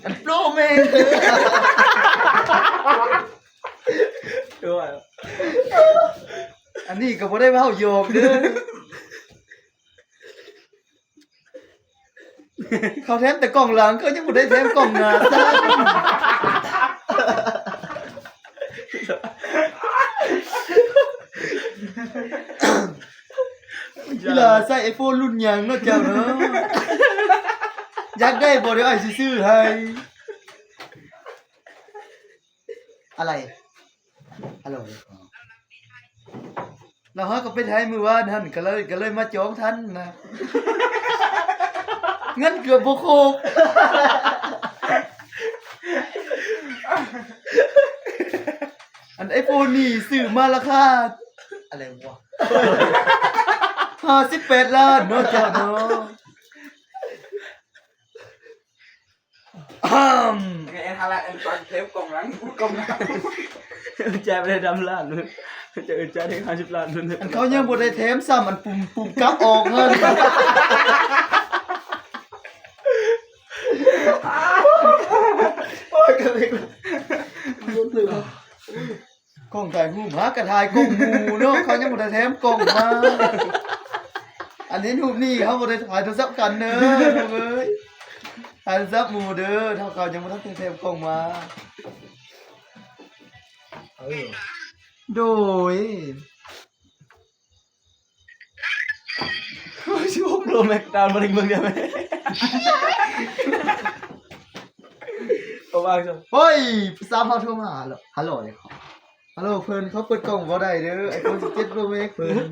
อันโปรแมนด้วยอันนี้ก็บ่ได้เว้าโยกเด้อเขาแถมแต่กล่องหลังเขายังบ่ได้แถมกล่องหน้าซะกีฬาใส่ iPhone รุ่นหยังเนาะเจ้าเนาะอยากได้บ่เดี๋ยวอ้ายสิซื้อให้อะไรฮัลโหลเราฮะก็ไปไทยมื้อวานหั่นก็เลยมาจองทันนะเงินเกือบบ่ครบอัน iPhone นี่ซื้อมาราคาอะไรวะ58 ล้านเนาะเจ้าเนาะไงแอนฮาราแอนตอนเทปกล่องหลังกล่องหน้าแจไปได้ดำล้านเลยจะแจได้50 ล้านเลย อันเขายังบ่ได้แถมซ้ำอันปุ่มกลับออกเงินโอ้ยกันเลยกล้องถ่ายรูปหากระถ่ายกล้องหมู่เนาะเขายังบ่ได้แถมกล้องมาอันนี้รูปนี่เขาบ่ได้ถ่ายโทรศัพท์กันเด้อลูกเอ้ยถ่ายโทรศัพท์หมู่เด้อเท่าเขายังบ่ทันแถมกล้องมาโดย16 โลแม็กดาวน์มาถึงเมืองได้ไหมก็ว่างจัง เฮ้ยซ้ำเขาโทรมาฮัลโหลเลยครับฮัลโหลเพิ่นเขาเปิดกล้องบ่ได้เด้อ iPhone 17 Pro Max เพิ่น